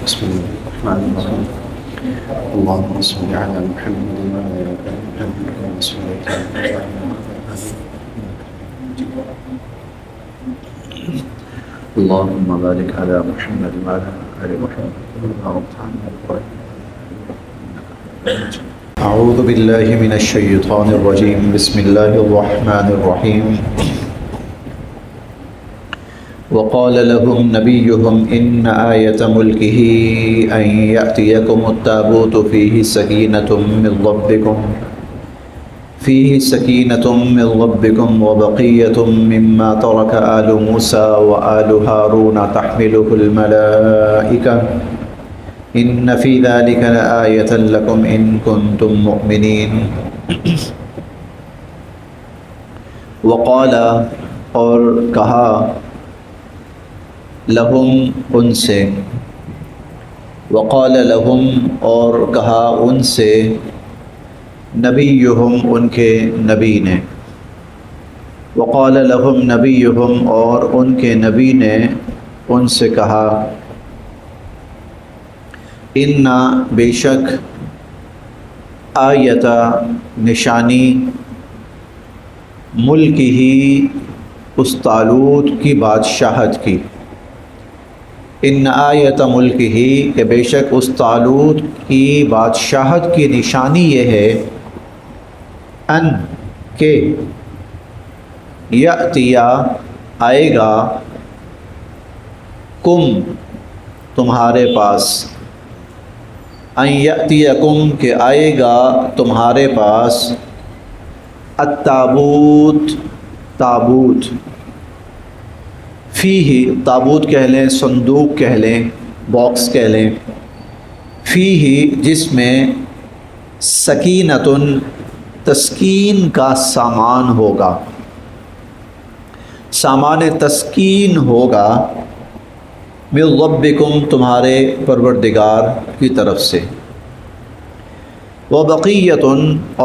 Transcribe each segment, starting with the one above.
بسم الله الرحمن الرحيم. اللهم صل على محمد وعلى آل محمد كما صليت على إبراهيم اللهم بارك على محمد وعلى آل محمد كما باركت على إبراهيم. أعوذ بالله من الشيطان الرجيم. بسم الله الرحمن الرحيم. وقال لهم نبيهم إن آية ملكه أن يأتيكم التابوت فيه سكينة من ربكم وبقية مما ترك آل موسى وآل هارون تحمله الملائكة إن في ذلك لآية لكم إن كنتم مؤمنين. وقال اور کہا لہم ان سے، وقال لہم اور کہا ان سے، نبیہم ان کے نبی نے، وقال لہم نبیہم اور ان کے نبی نے ان سے کہا، اِنَّ بے شک آیت نشانی ملک ہی اس طالوت کی بادشاہت کی، ان آیت ملک ہی کہ بے شک اس طالوت کی بادشاہت کی نشانی یہ ہے، ان کہ یأتیا آئے گا، کم تمہارے پاس، ان یأتیکم کہ آئے گا تمہارے پاس، التابوت تابوت، فیہ تابوت کہہ لیں، صندوق کہہ لیں، باکس کہہ لیں، فیہ جس میں سکینۃ تسکین کا سامان ہوگا، سامان تسکین ہوگا، من ربکم تمہارے پروردگار کی طرف سے، وبقیۃ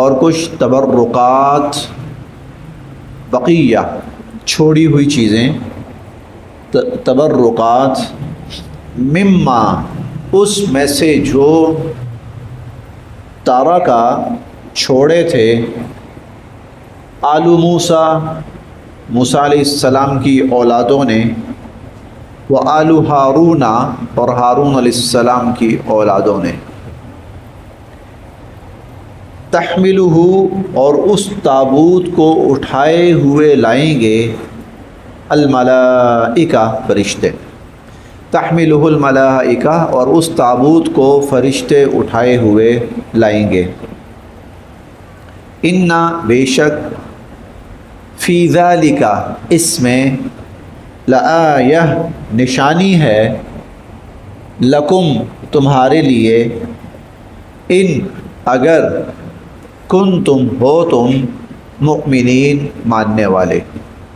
اور کچھ تبرکات، بقیہ چھوڑی ہوئی چیزیں، تبرکات، مما اس میں سے جو تارکا چھوڑے تھے، آل موسیٰ موسیٰ علیہ السلام کی اولادوں نے، و آل ہارون اور ہارون علیہ السلام کی اولادوں نے، تحملہ اور اس تابوت کو اٹھائے ہوئے لائیں گے، الملائکہ فرشتے، تحملہ الملائکہ اور اس تابوت کو فرشتے اٹھائے ہوئے لائیں گے، ان بے شک فی ذالک اس میں، لآیہ نشانی ہے، لکم تمہارے لیے، ان اگر کنتم ہو تم مؤمنین ماننے والے،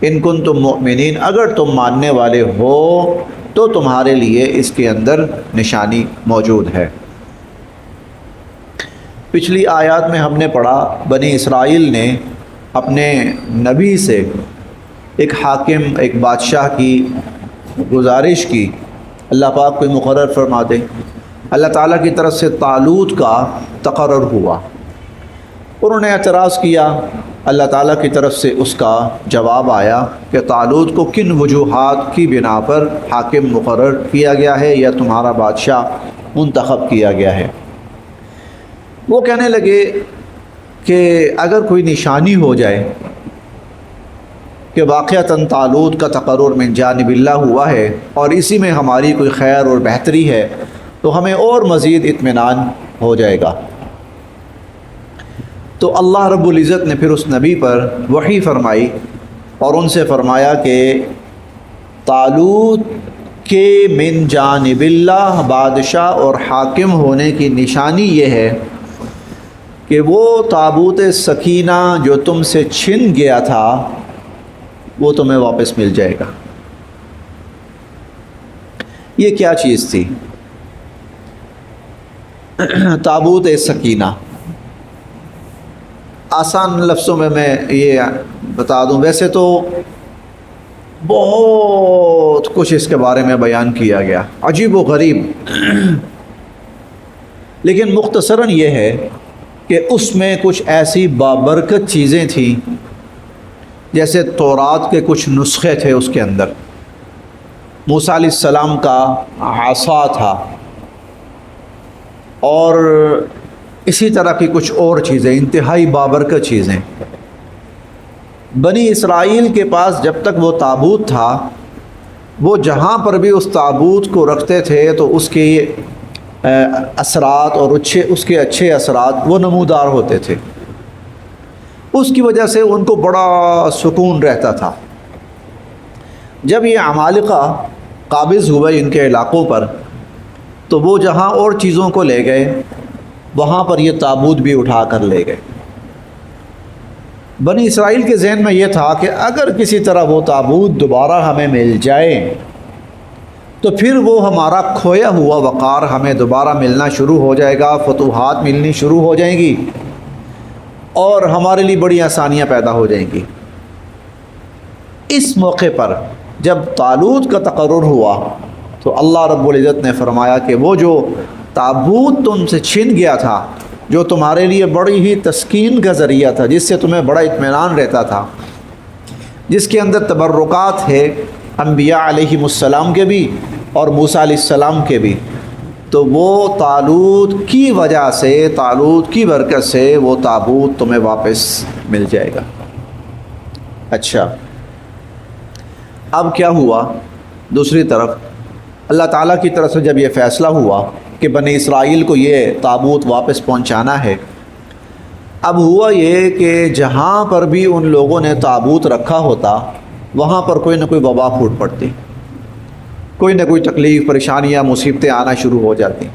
ان کنتم مؤمنین اگر تم ماننے والے ہو تو تمہارے لیے اس کے اندر نشانی موجود ہے۔ پچھلی آیات میں ہم نے پڑھا بنی اسرائیل نے اپنے نبی سے ایک حاکم، ایک بادشاہ کی گزارش کی، اللہ پاک کو مقرر فرما دے، اللہ تعالیٰ کی طرف سے طالوت کا تقرر ہوا، انہوں نے اعتراض کیا، اللہ تعالیٰ کی طرف سے اس کا جواب آیا کہ طالوت کو کن وجوہات کی بنا پر حاکم مقرر کیا گیا ہے یا تمہارا بادشاہ منتخب کیا گیا ہے۔ وہ کہنے لگے کہ اگر کوئی نشانی ہو جائے کہ واقعتاً طالوت کا تقرر من جانب اللہ ہوا ہے اور اسی میں ہماری کوئی خیر اور بہتری ہے تو ہمیں اور مزید اطمینان ہو جائے گا۔ تو اللہ رب العزت نے پھر اس نبی پر وحی فرمائی اور ان سے فرمایا کہ طالوت کے من جانب اللہ بادشاہ اور حاکم ہونے کی نشانی یہ ہے کہ وہ تابوت سکینہ جو تم سے چھن گیا تھا وہ تمہیں واپس مل جائے گا۔ یہ کیا چیز تھی؟ تابوت سکینہ۔ آسان لفظوں میں یہ بتا دوں، ویسے تو بہت کچھ اس کے بارے میں بیان کیا گیا، عجیب و غریب، لیکن مختصراً یہ ہے کہ اس میں کچھ ایسی بابرکت چیزیں تھیں، جیسے تورات کے کچھ نسخے تھے اس کے اندر، موسیٰ علیہ السلام کا عصا تھا، اور اسی طرح کی کچھ اور چیزیں، انتہائی بابرکت چیزیں۔ بنی اسرائیل کے پاس جب تک وہ تابوت تھا، وہ جہاں پر بھی اس تابوت کو رکھتے تھے تو اس کے اثرات اور اس کے اچھے اثرات وہ نمودار ہوتے تھے، اس کی وجہ سے ان کو بڑا سکون رہتا تھا۔ جب یہ عمالقہ قابض ہوئے ان کے علاقوں پر، تو وہ جہاں اور چیزوں کو لے گئے، وہاں پر یہ تابوت بھی اٹھا کر لے گئے۔ بنی اسرائیل کے ذہن میں یہ تھا کہ اگر کسی طرح وہ تابوت دوبارہ ہمیں مل جائے تو پھر وہ ہمارا کھویا ہوا وقار ہمیں دوبارہ ملنا شروع ہو جائے گا، فتوحات ملنی شروع ہو جائیں گی، اور ہمارے لیے بڑی آسانیاں پیدا ہو جائیں گی۔ اس موقع پر جب طالوت کا تقرر ہوا تو اللہ رب العزت نے فرمایا کہ وہ جو تابوت تم سے چھن گیا تھا، جو تمہارے لیے بڑی ہی تسکین کا ذریعہ تھا، جس سے تمہیں بڑا اطمینان رہتا تھا، جس کے اندر تبرکات ہے انبیاء علیہم السلام کے بھی اور موسیٰ علیہ السلام کے بھی، تو وہ طالوت کی وجہ سے، طالوت کی برکت سے وہ تابوت تمہیں واپس مل جائے گا۔ اچھا، اب کیا ہوا؟ دوسری طرف اللہ تعالیٰ کی طرف سے جب یہ فیصلہ ہوا کہ بنی اسرائیل کو یہ تابوت واپس پہنچانا ہے، اب ہوا یہ کہ جہاں پر بھی ان لوگوں نے تابوت رکھا ہوتا، وہاں پر کوئی نہ کوئی وبا پھوٹ پڑتی، کوئی نہ کوئی تکلیف، پریشانیاں، مصیبتیں آنا شروع ہو جاتی۔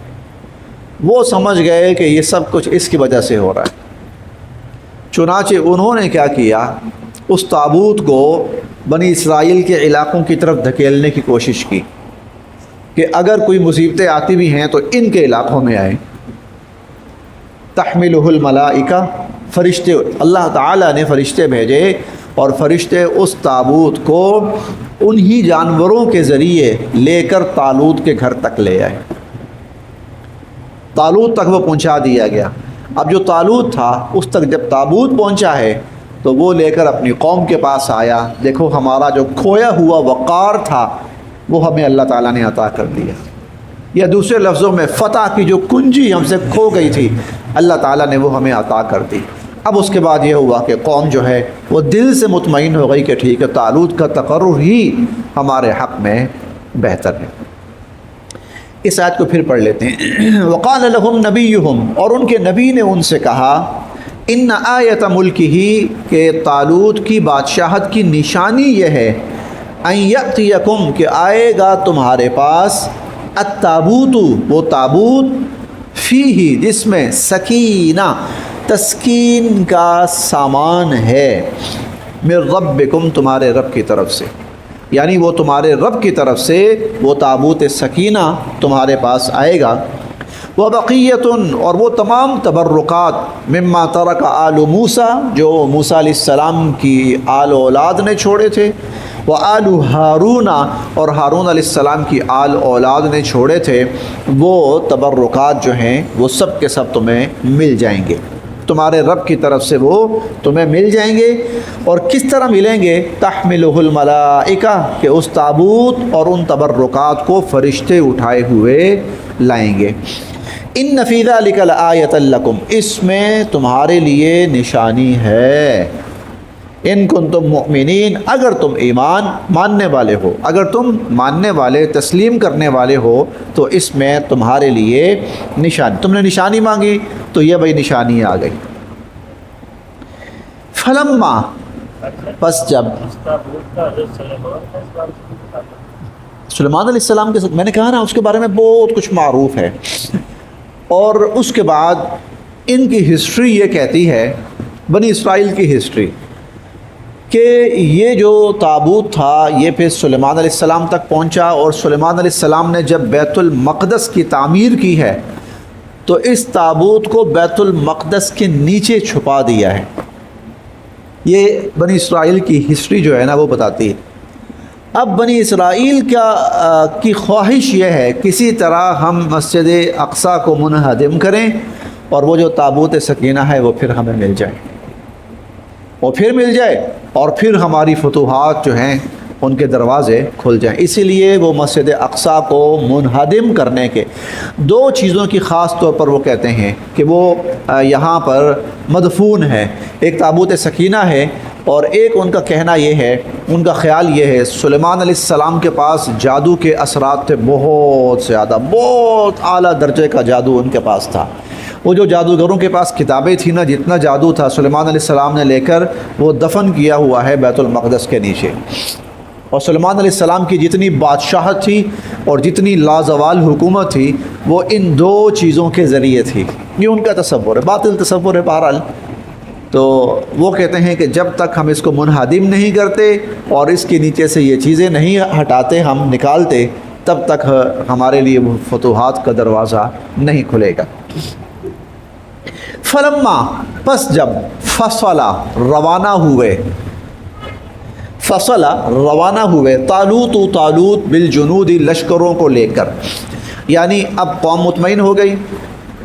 وہ سمجھ گئے کہ یہ سب کچھ اس کی وجہ سے ہو رہا ہے، چنانچہ انہوں نے کیا کیا، اس تابوت کو بنی اسرائیل کے علاقوں کی طرف دھکیلنے کی کوشش کی کہ اگر کوئی مصیبتیں آتی بھی ہیں تو ان کے علاقوں میں آئیں۔ تحملہ الملائکہ، فرشتے، اللہ تعالیٰ نے فرشتے بھیجے، اور فرشتے اس تابوت کو انہی جانوروں کے ذریعے لے کر طالوت کے گھر تک لے آئے۔ طالوت تک وہ پہنچا دیا گیا۔ اب جو طالوت تھا اس تک جب تابوت پہنچا ہے تو وہ لے کر اپنی قوم کے پاس آیا، دیکھو ہمارا جو کھویا ہوا وقار تھا وہ ہمیں اللہ تعالیٰ نے عطا کر دیا، یا دوسرے لفظوں میں فتح کی جو کنجی ہم سے کھو گئی تھی اللہ تعالیٰ نے وہ ہمیں عطا کر دی۔ اب اس کے بعد یہ ہوا کہ قوم جو ہے وہ دل سے مطمئن ہو گئی کہ ٹھیک ہے، طالوت کا تقرر ہی ہمارے حق میں بہتر ہے۔ اس آیت کو پھر پڑھ لیتے ہیں۔ وقال لهم نبیہم، اور ان کے نبی نے ان سے کہا، ان آیت ملکہ، کہ طالوت کی بادشاہت کی نشانی یہ ہے، ان یأتیکم، کہ آئے گا تمہارے پاس، التابوت، وہ تابوت، فیہ، جس میں سکینہ، تسکین کا سامان ہے، من ربکم، تمہارے رب کی طرف سے، یعنی وہ تمہارے رب کی طرف سے وہ تابوت سکینہ تمہارے پاس آئے گا، وبقیۃ، اور وہ تمام تبرکات، مما ترک آل موسیٰ، جو موسیٰ علیہ السلام کی آل اولاد نے چھوڑے تھے، وآل ہارون، اور ہارون علیہ السلام کی آل اولاد نے چھوڑے تھے، وہ تبرکات جو ہیں وہ سب کے سب تمہیں مل جائیں گے، تمہارے رب کی طرف سے وہ تمہیں مل جائیں گے۔ اور کس طرح ملیں گے؟ تحملہ الملائکہ، کہ اس تابوت اور ان تبرکات کو فرشتے اٹھائے ہوئے لائیں گے۔ ان فی ذلک لآیۃ لکم، اس میں تمہارے لیے نشانی ہے، ان کنتم مؤمنین، اگر تم ایمان ماننے والے ہو، اگر تم ماننے والے، تسلیم کرنے والے ہو تو اس میں تمہارے لیے نشانی، تم نے نشانی مانگی تو یہ بھائی نشانی آ گئی۔ فلما، پس جب سلیمان علیہ السلام کے ساتھ، میں نے کہا نا اس کے بارے میں بہت کچھ معروف ہے، اور اس کے بعد ان کی ہسٹری یہ کہتی ہے، بنی اسرائیل کی ہسٹری، کہ یہ جو تابوت تھا یہ پھر سلیمان علیہ السلام تک پہنچا، اور سلیمان علیہ السلام نے جب بیت المقدس کی تعمیر کی ہے تو اس تابوت کو بیت المقدس کے نیچے چھپا دیا ہے۔ یہ بنی اسرائیل کی ہسٹری جو ہے نا وہ بتاتی ہے۔ اب بنی اسرائیل کی خواہش یہ ہے کسی طرح ہم مسجد اقصیٰ کو منہدم کریں اور وہ جو تابوت سکینہ ہے وہ پھر ہمیں مل جائے اور پھر ہماری فتوحات جو ہیں ان کے دروازے کھل جائیں۔ اسی لیے وہ مسجد اقصیٰ کو منہدم کرنے کے دو چیزوں کی خاص طور پر وہ کہتے ہیں کہ وہ یہاں پر مدفون ہے، ایک تابوت سکینہ ہے، اور ایک ان کا کہنا یہ ہے، ان کا خیال یہ ہے سلیمان علیہ السلام کے پاس جادو کے اثرات تھے بہت زیادہ، بہت اعلیٰ درجے کا جادو ان کے پاس تھا۔ وہ جو جادوگروں کے پاس کتابیں تھیں نا، جتنا جادو تھا سلیمان علیہ السلام نے لے کر وہ دفن کیا ہوا ہے بیت المقدس کے نیچے، اور سلیمان علیہ السلام کی جتنی بادشاہت تھی اور جتنی لازوال حکومت تھی وہ ان دو چیزوں کے ذریعے تھی۔ یہ ان کا تصور ہے، باطل تصور ہے بہرحال۔ تو وہ کہتے ہیں کہ جب تک ہم اس کو منہدم نہیں کرتے اور اس کے نیچے سے یہ چیزیں نہیں ہٹاتے، ہم نکالتے، تب تک ہمارے لیے وہ فتوحات کا دروازہ نہیں کھلے گا۔ فلما، پس جب، فصلا، روانہ ہوئے، طالوت بالجنود، لشکروں کو لے کر، یعنی اب قوم مطمئن ہو گئی۔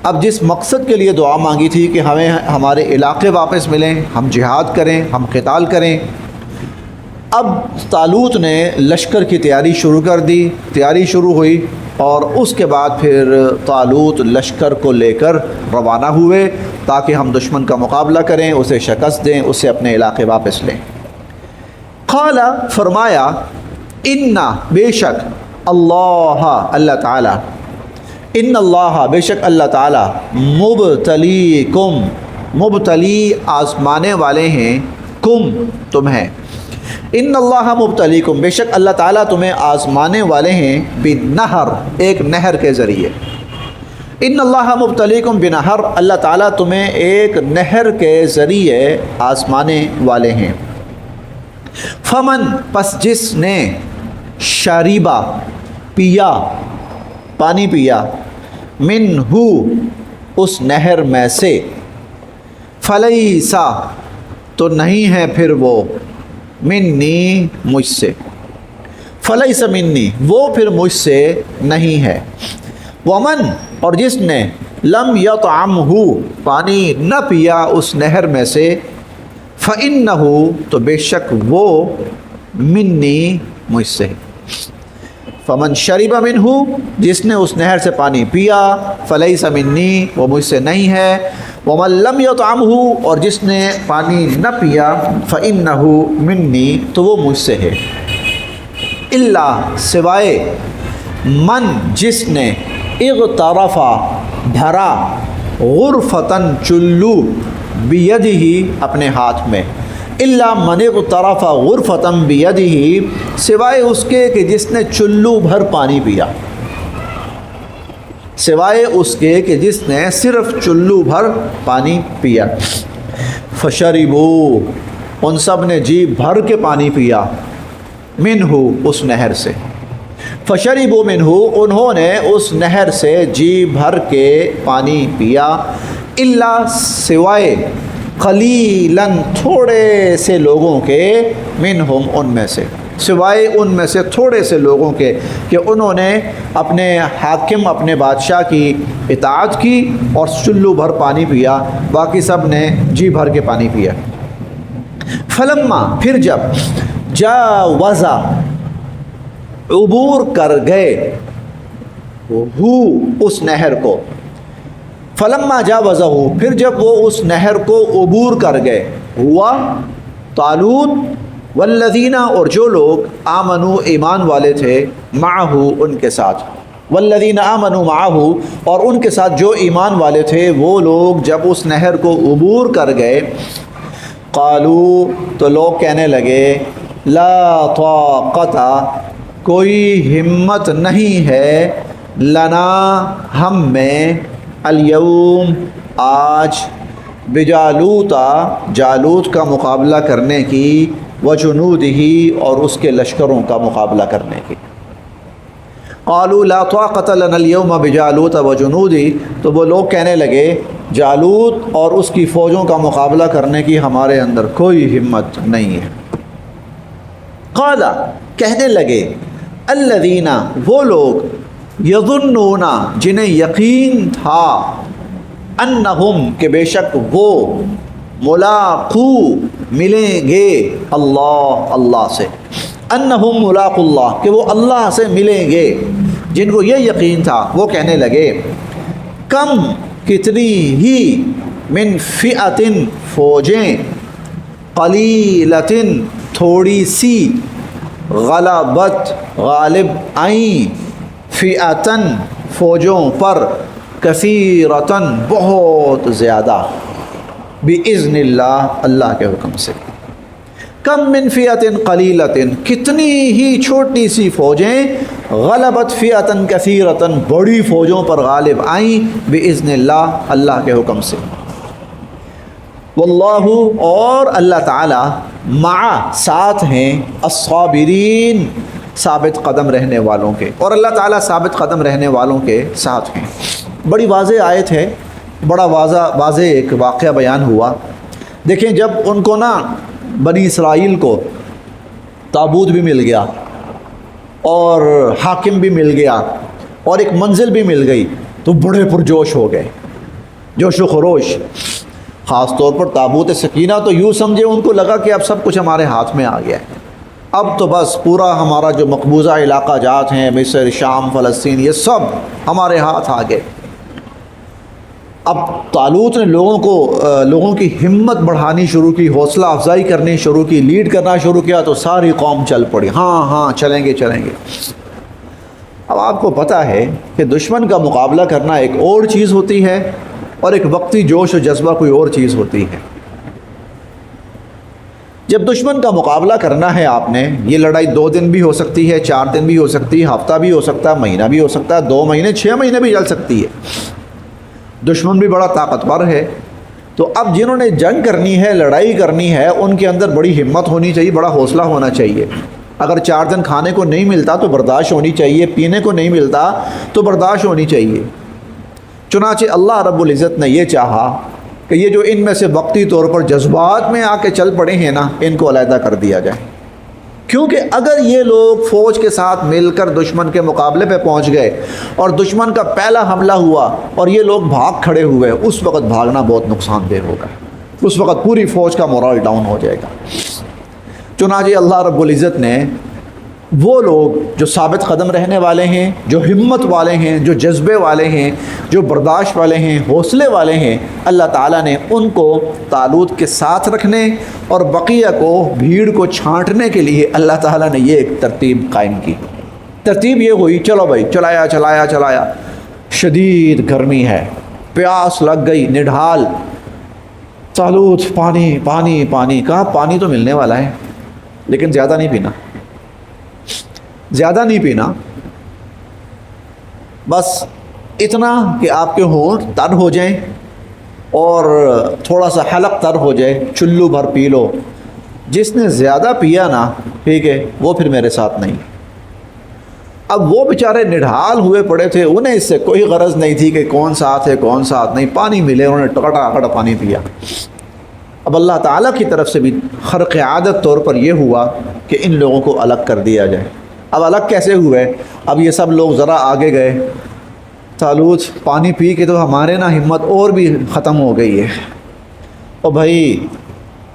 اب جس مقصد کے لیے دعا مانگی تھی کہ ہمیں ہمارے علاقے واپس ملیں، ہم جہاد کریں، ہم قتال کریں، اب طالوت نے لشکر کی تیاری شروع کر دی، تیاری شروع ہوئی، اور اس کے بعد پھر طالوت لشکر کو لے کر روانہ ہوئے تاکہ ہم دشمن کا مقابلہ کریں، اسے شکست دیں، اسے اپنے علاقے واپس لیں۔ قال، فرمایا، انا، بے شک، اللہ تعالی، ان اللہ، بے شک اللہ تعالی، مبتلیکم، مبتلی آزمانے والے ہیں، تمہیں، ان اللہ مبتلیکم، بے شک اللہ تعالیٰ تمہیں آزمانے والے ہیں، بنہر، ایک نہر کے ذریعے، ان اللہ مبتلیکم بنہر، اللہ تعالیٰ تمہیں ایک نہر کے ذریعے آزمانے والے ہیں۔ فمن، پس جس نے، شریبا، پیا، پانی پیا، منہ، اس نہر میں سے، فلیسا، تو نہیں ہے پھر وہ، منی، مجھ سے، فلیس منی، وہ پھر مجھ سے نہیں ہے۔ ومن، اور جس نے، لم یطعمہ، پانی نہ پیا اس نہر میں سے، فإنہ، تو بے شک وہ، منی، مجھ سے۔ فمن شرب منہ، جس نے اس نہر سے پانی پیا، فلیس منی، وہ مجھ سے نہیں ہے۔ ومن لم یطعمہ، اور جس نے پانی نہ پیا، فإنہ منی، تو وہ مجھ سے ہے۔ الا، سوائے، من، جس نے، اغترفا، بھرا، غرفتن، چلو، بیدہ، اپنے ہاتھ میں، الا من اغترف غرفتن بیدہ، سوائے اس کے کہ جس نے چلو بھر پانی پیا، سوائے اس کے کہ جس نے صرف چلو بھر پانی پیا۔ فشربوا، ان سب نے جی بھر کے پانی پیا، منہ، اس نہر سے، فشربوا منہ، انہوں نے اس نہر سے جی بھر کے پانی پیا، الا، سوائے، قلیلاً، تھوڑے سے لوگوں کے، منہم، ان میں سے، سوائے ان میں سے تھوڑے سے لوگوں کے کہ انہوں نے اپنے حاکم، اپنے بادشاہ کی اطاعت کی اور چلو بھر پانی پیا، باقی سب نے جی بھر کے پانی پیا۔ فلما، پھر جب، جاوزا، عبور کر گئے، اس نہر کو، فلما جاوزہ، پھر جب وہ اس نہر کو عبور کر گئے، ہوا طالوت، والذین، اور جو لوگ، آمنوا، ایمان والے تھے، معہ، ان کے ساتھ، والذین آمنوا معہ، اور ان کے ساتھ جو ایمان والے تھے وہ لوگ جب اس نہر کو عبور کر گئے، قالوا، تو لوگ کہنے لگے، لا طاقت، کوئی ہمت نہیں ہے، لنا، ہم میں، الیوم، آج، بجالوت، جالوت کا مقابلہ کرنے کی، وجنودہ، اور اس کے لشکروں کا مقابلہ کرنے کی۔ قالوا لا طاقت لنا اليوم بجالوت وجنودہ، تو وہ لوگ کہنے لگے جالوت اور اس کی فوجوں کا مقابلہ کرنے کی ہمارے اندر کوئی ہمت نہیں ہے۔ قال، کہنے لگے الذین وہ لوگ یظنون جنہیں یقین تھا انہم کہ بے شک وہ ملاقو ملیں گے اللہ سے، انہم ملاقو اللہ کہ وہ اللہ سے ملیں گے، جن کو یہ یقین تھا وہ کہنے لگے کم کتنی ہی من فئتن فوجیں قلیلتن تھوڑی سی غلبت غالب آئیں فئتن فوجوں پر کثیرتن بہت زیادہ بِإِذْنِ اللہ اللہ کے حکم سے، کم من فئتن قلیلتن کتنی ہی چھوٹی سی فوجیں غلبت فئتن کثیرتن بڑی فوجوں پر غالب آئیں بِإِذْنِ اللہ اللہ کے حکم سے، واللہ اور اللہ تعالی مع ساتھ ہیں الصابرین ثابت قدم رہنے والوں کے، اور اللہ تعالیٰ ثابت قدم رہنے والوں کے ساتھ ہیں۔ بڑی واضح آیت ہے، بڑا واضح ایک واقعہ بیان ہوا۔ دیکھیں جب ان کو نا بنی اسرائیل کو تابوت بھی مل گیا اور حاکم بھی مل گیا اور ایک منزل بھی مل گئی تو بڑے پرجوش ہو گئے، جوش و خروش، خاص طور پر تابوت سکینہ تو یوں سمجھے ان کو لگا کہ اب سب کچھ ہمارے ہاتھ میں آ گیا ہے، اب تو بس پورا ہمارا جو مقبوضہ علاقہ جات ہیں مصر، شام، فلسطین، یہ سب ہمارے ہاتھ آ گئے۔ اب طالوت نے لوگوں کی ہمت بڑھانی شروع کی، حوصلہ افزائی کرنی شروع کی، لیڈ کرنا شروع کیا تو ساری قوم چل پڑی، ہاں چلیں گے۔ اب آپ کو پتہ ہے کہ دشمن کا مقابلہ کرنا ایک اور چیز ہوتی ہے اور ایک وقتی جوش و جذبہ کوئی اور چیز ہوتی ہے۔ جب دشمن کا مقابلہ کرنا ہے آپ نے، یہ لڑائی 2 دن بھی ہو سکتی ہے، 4 دن بھی ہو سکتی ہے، ہفتہ بھی ہو سکتا ہے، مہینہ بھی ہو سکتا ہے، 2 مہینے 6 مہینے بھی چل سکتی ہے، دشمن بھی بڑا طاقتور ہے۔ تو اب جنہوں نے جنگ کرنی ہے، لڑائی کرنی ہے، ان کے اندر بڑی ہمت ہونی چاہیے، بڑا حوصلہ ہونا چاہیے۔ اگر 4 دن کھانے کو نہیں ملتا تو برداشت ہونی چاہیے، پینے کو نہیں ملتا تو برداشت ہونی چاہیے۔ چنانچہ اللہ رب العزت نے یہ چاہا کہ یہ جو ان میں سے وقتی طور پر جذبات میں آ کے چل پڑے ہیں نا، ان کو علیحدہ کر دیا جائے، کیونکہ اگر یہ لوگ فوج کے ساتھ مل کر دشمن کے مقابلے پہ پہنچ گئے اور دشمن کا پہلا حملہ ہوا اور یہ لوگ بھاگ کھڑے ہوئے، اس وقت بھاگنا بہت نقصان دہ ہوگا، اس وقت پوری فوج کا مورال ڈاؤن ہو جائے گا۔ چنانچہ اللہ رب العزت نے وہ لوگ جو ثابت قدم رہنے والے ہیں، جو ہمت والے ہیں، جو جذبے والے ہیں، جو برداشت والے ہیں، حوصلے والے ہیں، اللہ تعالیٰ نے ان کو طالوت کے ساتھ رکھنے اور بقیہ کو، بھیڑ کو چھانٹنے کے لیے اللہ تعالیٰ نے یہ ایک ترتیب قائم کی۔ ترتیب یہ ہوئی، چلو بھائی چلایا، شدید گرمی ہے، پیاس لگ گئی، نڈھال، طالوت پانی کہا پانی تو ملنے والا ہے لیکن زیادہ نہیں پینا، بس اتنا کہ آپ کے ہونٹ تر ہو جائیں اور تھوڑا سا حلق تر ہو جائے، چلو بھر پی لو۔ جس نے زیادہ پیا نا، ٹھیک ہے، وہ پھر میرے ساتھ نہیں۔ اب وہ بیچارے نڈھال ہوئے پڑے تھے، انہیں اس سے کوئی غرض نہیں تھی کہ کون ساتھ ہے کون ساتھ نہیں، پانی ملے، انہوں نے ٹکڑا پانی پیا۔ اب اللہ تعالیٰ کی طرف سے بھی خرق عادت طور پر یہ ہوا کہ ان لوگوں کو الگ کر دیا جائے۔ اب الگ کیسے ہوئے؟ اب یہ سب لوگ ذرا آگے گئے، طالوت پانی پی کے تو ہمارے نا ہمت اور بھی ختم ہو گئی ہے، اور بھائی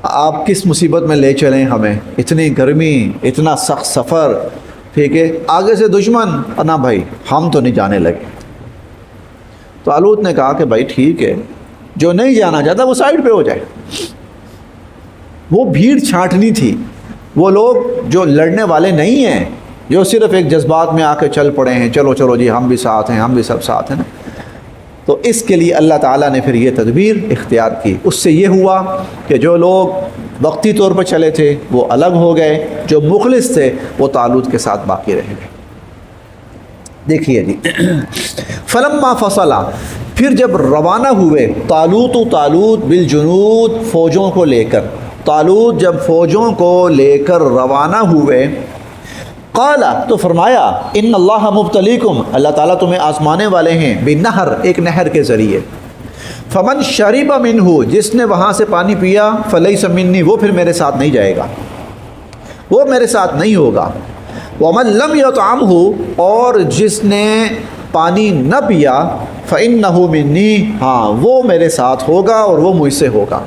آپ کس مصیبت میں لے چلیں ہمیں، اتنی گرمی، اتنا سخت سفر، ٹھیک ہے، آگے سے دشمن، نہ بھائی ہم تو نہیں جانے لگے۔ طالوت نے کہا کہ بھائی ٹھیک ہے، جو نہیں جانا چاہتا وہ سائڈ پہ ہو جائے۔ وہ بھیڑ چھانٹنی تھی، وہ لوگ جو لڑنے والے نہیں ہیں، جو صرف ایک جذبات میں آ کے چل پڑے ہیں، چلو جی ہم بھی ساتھ ہیں، ہم بھی سب ساتھ ہیں نا۔ تو اس کے لیے اللہ تعالیٰ نے پھر یہ تدبیر اختیار کی۔ اس سے یہ ہوا کہ جو لوگ وقتی طور پر چلے تھے وہ الگ ہو گئے، جو مخلص تھے وہ طالوت کے ساتھ باقی رہ گئے۔ دیکھیے جی، فلما فصلا، پھر جب روانہ ہوئے، طالوت بالجنود، فوجوں کو لے کر، طالوت جب فوجوں کو لے کر روانہ ہوئے، قال، تو فرمایا، ان اللہ مبتلیکم، اللہ تعالیٰ تمہیں آزمانے والے ہیں، بنہر، ایک نہر کے ذریعے، فمن شرب منہ، جس نے وہاں سے پانی پیا، فلیس منی، وہ پھر میرے ساتھ نہیں جائے گا، وہ میرے ساتھ نہیں ہوگا، وَمَن لَّمْ يَطْعَمْهُ اور جس نے پانی نہ پیا فَإِنَّهُ مِنِّي ہاں وہ میرے ساتھ ہوگا اور وہ مجھ سے ہوگا،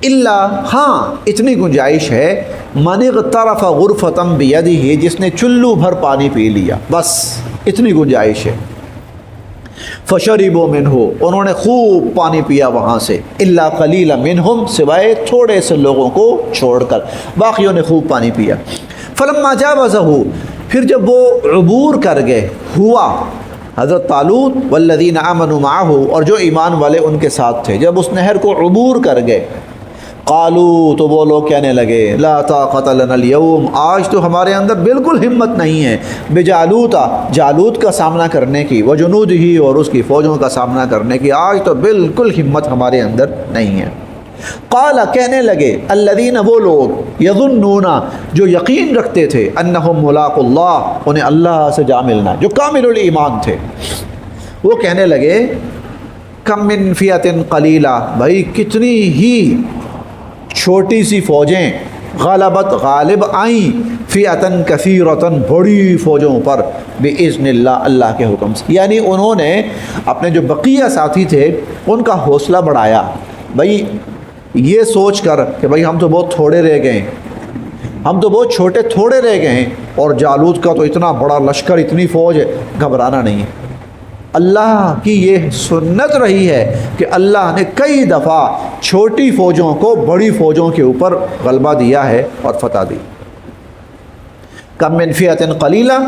اللہ ہاں اتنی گنجائش ہے من اغترف غرفۃ بیدہ جس نے چلو بھر پانی پی لیا، بس اتنی گنجائش ہے۔ فشربوا منہ انہوں نے خوب پانی پیا وہاں سے، الا قلیلا منہم سوائے تھوڑے سے لوگوں کو چھوڑ کر، باقیوں نے خوب پانی پیا۔ فلما جاوزہ پھر جب وہ عبور کر گئے، ہوا حضرت طالوت والذین آمنوا معہ اور جو ایمان والے ان کے ساتھ تھے، جب اس نہر کو عبور کر گئے، قالو تو وہ لوگ کہنے لگے لا طاقت لنا اليوم آج تو ہمارے اندر بالکل ہمت نہیں ہے، بجالوت جالوت کا سامنا کرنے کی، وجنودہ اور اس کی فوجوں کا سامنا کرنے کی، آج تو بالکل ہمت ہمارے اندر نہیں ہے۔ قال کہنے لگے الذین وہ لوگ یظنون جو یقین رکھتے تھے انہم ملاق اللہ انہیں اللہ سے جا ملنا، جو کامل الایمان تھے، وہ کہنے لگے کم من فیۃ قلیلہ بھائی کتنی ہی چھوٹی سی فوجیں غلبت غالب آئیں فیۃً کثیرۃً بڑی فوجوں پر باذن اللہ اللہ کے حکم سے، یعنی انہوں نے اپنے جو بقیہ ساتھی تھے ان کا حوصلہ بڑھایا، بھائی یہ سوچ کر کہ بھائی ہم تو بہت تھوڑے رہ گئے ہیں، ہم تو بہت چھوٹے تھوڑے رہ گئے ہیں اور جالوت کا تو اتنا بڑا لشکر اتنی فوج ہے، گھبرانا نہیں ہے۔ اللہ کی یہ سنت رہی ہے کہ اللہ نے کئی دفعہ چھوٹی فوجوں کو بڑی فوجوں کے اوپر غلبہ دیا ہے اور فتح دی۔ کم من فیۃ قلیلہ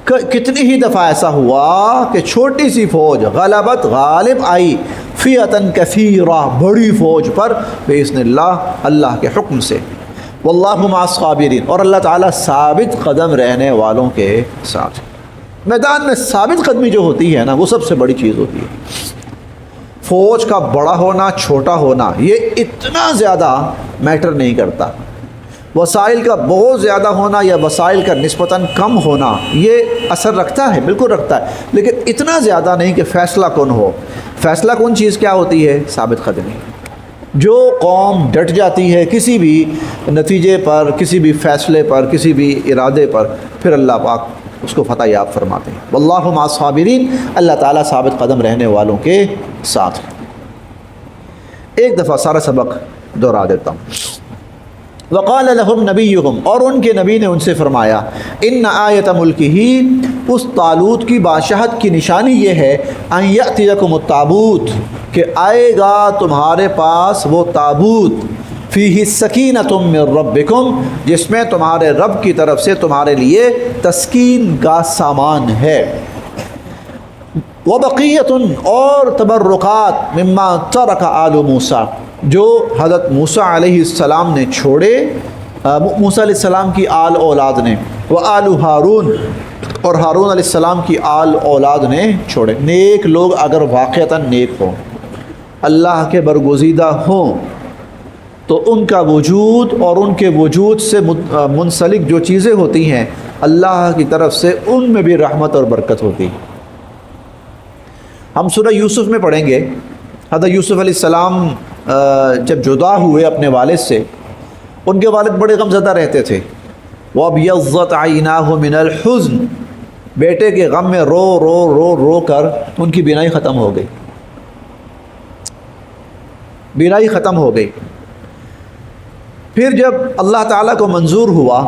کتنی ہی دفعہ ایسا ہوا کہ چھوٹی سی فوج غلبت غالب آئی فیۃ کثیرہ بڑی فوج پر باذن اللہ اللہ کے حکم سے، واللہ مع الصابرین اور اللہ تعالیٰ ثابت قدم رہنے والوں کے ساتھ۔ میدان میں ثابت قدمی جو ہوتی ہے نا وہ سب سے بڑی چیز ہوتی ہے۔ فوج کا بڑا ہونا چھوٹا ہونا یہ اتنا زیادہ میٹر نہیں کرتا، وسائل کا بہت زیادہ ہونا یا وسائل کا نسبتاً کم ہونا یہ اثر رکھتا ہے، بالکل رکھتا ہے، لیکن اتنا زیادہ نہیں کہ فیصلہ کن ہو۔ فیصلہ کن چیز کیا ہوتی ہے؟ ثابت قدمی۔ جو قوم ڈٹ جاتی ہے کسی بھی نتیجے پر، کسی بھی فیصلے پر، کسی بھی ارادے پر، پھر اللہ پاک اس کو فتح یاب فرماتے ہیں۔ واللہ مع الصابرین اللہ تعالیٰ ثابت قدم رہنے والوں کے ساتھ۔ ایک دفعہ سارا سبق دہرا دیتا ہوں۔ وقال لهم نبیہم اور ان کے نبی نے ان سے فرمایا ان آیت ملکہ اس طالوت کی بادشاہت کی نشانی یہ ہے ان یأتیکم التابوت کہ آئے گا تمہارے پاس وہ تابوت فیہ سکینۃ من ربکم جس میں تمہارے رب کی طرف سے تمہارے لیے تسکین کا سامان ہے، وبقیۃ اور تبرکات مما ترک آل موسیٰ جو حضرت موسیٰ علیہ السلام نے چھوڑے، موسیٰ علیہ السلام کی آل اولاد نے، وآل ہارون اور ہارون علیہ السلام کی آل اولاد نے چھوڑے۔ نیک لوگ اگر واقعتاً نیک ہوں، اللہ کے برگزیدہ ہوں، تو ان کا وجود اور ان کے وجود سے منسلک جو چیزیں ہوتی ہیں اللہ کی طرف سے ان میں بھی رحمت اور برکت ہوتی ہے۔ ہم سورہ یوسف میں پڑھیں گے حضرت یوسف علیہ السلام جب جدا ہوئے اپنے والد سے، ان کے والد بڑے غمزدہ رہتے تھے، وَابْيَضَّتْ عَيْنَاهُ مِنَ الْحُزْنِ بیٹے کے غم میں رو رو رو رو کر ان کی بینائی ختم ہو گئی، بینائی ختم ہو گئی۔ پھر جب اللہ تعالیٰ کو منظور ہوا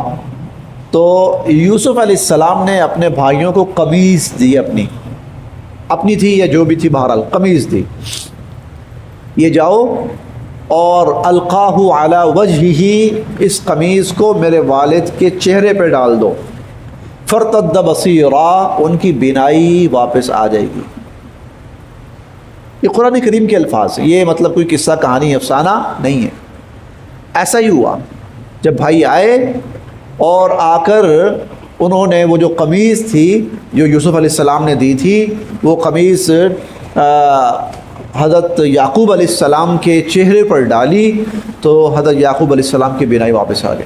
تو یوسف علیہ السلام نے اپنے بھائیوں کو قمیص دی، اپنی تھی یا جو بھی تھی، بہرحال قمیص دی، یہ جاؤ اور القاہ علی وجہہ اس قمیص کو میرے والد کے چہرے پہ ڈال دو، فرتد بصیرا ان کی بینائی واپس آ جائے گی۔ یہ قرآن کریم کے الفاظ ہیں، یہ مطلب کوئی قصہ کہانی افسانہ نہیں ہے، ایسا ہی ہوا۔ جب بھائی آئے اور آ کر انہوں نے وہ جو قمیص تھی جو یوسف علیہ السلام نے دی تھی، وہ قمیص حضرت یعقوب علیہ السلام کے چہرے پر ڈالی تو حضرت یعقوب علیہ السلام کی بینائی واپس آ گئی،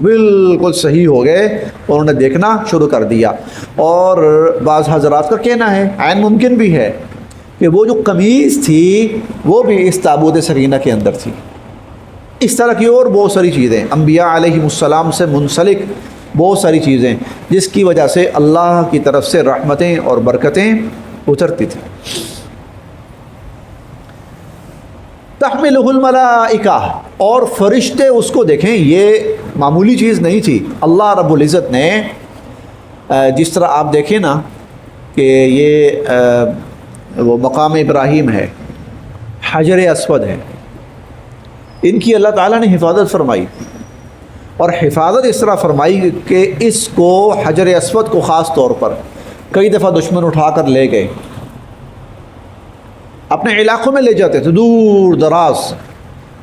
بالکل صحیح ہو گئے، انہوں نے دیکھنا شروع کر دیا۔ اور بعض حضرات کا کہنا ہے، عین ممکن بھی ہے، کہ وہ جو قمیص تھی وہ بھی اس تابوت سکینہ کے اندر تھی، اس طرح کی اور بہت ساری چیزیں، انبیاء علیہم السلام سے منسلک بہت ساری چیزیں جس کی وجہ سے اللہ کی طرف سے رحمتیں اور برکتیں اترتی تھیں۔ تحملہ الملائکہ، اور فرشتے اس کو دیکھیں، یہ معمولی چیز نہیں تھی۔ اللہ رب العزت نے جس طرح آپ دیکھیں نا کہ یہ وہ مقام ابراہیم ہے، حجر اسود ہے، ان کی اللہ تعالیٰ نے حفاظت فرمائی، اور حفاظت اس طرح فرمائی کہ اس کو حجر اسود کو خاص طور پر کئی دفعہ دشمن اٹھا کر لے گئے، اپنے علاقوں میں لے جاتے تھے دور دراز،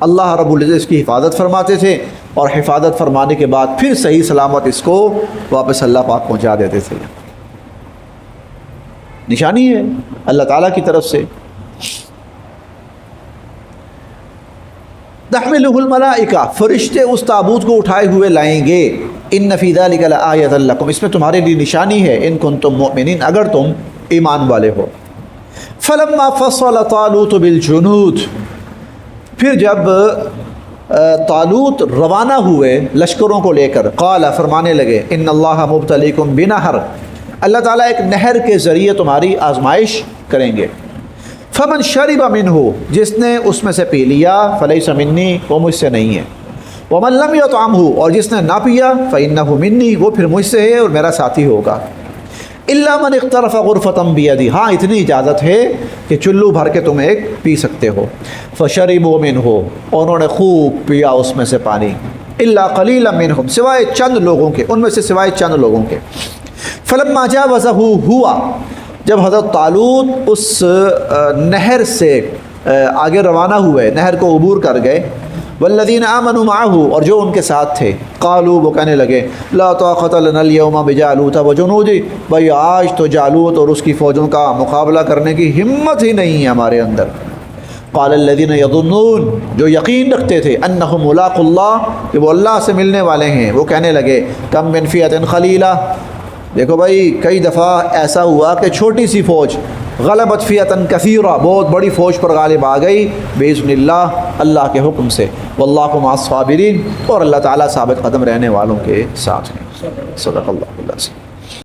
اللہ رب العزت اس کی حفاظت فرماتے تھے، اور حفاظت فرمانے کے بعد پھر صحیح سلامت اس کو واپس اللہ پاک پہنچا دیتے تھے۔ نشانی ہے اللہ تعالیٰ کی طرف سے۔ تحملہ الملائکہ، فرشتے اس تابوت کو اٹھائے ہوئے لائیں گے، ان فی ذلک لآیۃ لکم، اس میں تمہارے لیے نشانی ہے، ان کنتم مؤمنین، اگر تم ایمان والے ہو۔ فلما فصل طالوت بالجنود، پھر جب طالوت روانہ ہوئے لشکروں کو لے کر، قال، فرمانے لگے، ان اللہ مبتلیکم بنہر، اللہ تعالیٰ ایک نہر کے ذریعے تمہاری آزمائش کریں گے۔ فمن شرب منہ، جس نے اس میں سے پی لیا، فلیس منی، وہ مجھ سے نہیں ہے۔ ومن لم یطعمہ، اور جس نے نہ پیا، فانہ منی، وہ پھر مجھ سے ہے اور میرا ساتھی ہوگا۔ الا من اقترف غرفۃ بیدی، ہاں اتنی اجازت ہے کہ چلو بھر کے تم ایک پی سکتے ہو۔ فشربوا منہ، انہوں نے خوب پیا اس میں سے پانی، الا قلیلا منہم، سوائے چند لوگوں کے، ان میں سے سوائے چند لوگوں کے۔ فلما جاوزہ ہوا، جب حضرت طالوت اس نہر سے آگے روانہ ہوئے، نہر کو عبور کر گئے، والذین آمنوا معہ، اور جو ان کے ساتھ تھے، قالوا، وہ کہنے لگے، لا طاقت لنا اليوم بجالوت وجنودہ، بھائی آج تو جالوت اور اس کی فوجوں کا مقابلہ کرنے کی ہمت ہی نہیں ہے ہمارے اندر۔ قال الذین یظنون، جو یقین رکھتے تھے، انہم ملاقو اللہ، کہ وہ اللہ سے ملنے والے ہیں، وہ کہنے لگے، کم من فئۃ قلیلہ، دیکھو بھائی کئی دفعہ ایسا ہوا کہ چھوٹی سی فوج غلبت فئۃ کثیرہ، بہت بڑی فوج پر غالب آ گئی، باذن اللہ، اللہ کے حکم سے، واللہ مع الصابرین، اور اللہ تعالیٰ ثابت قدم رہنے والوں کے ساتھ ہیں۔ صدق اللہ علیہ وسلم۔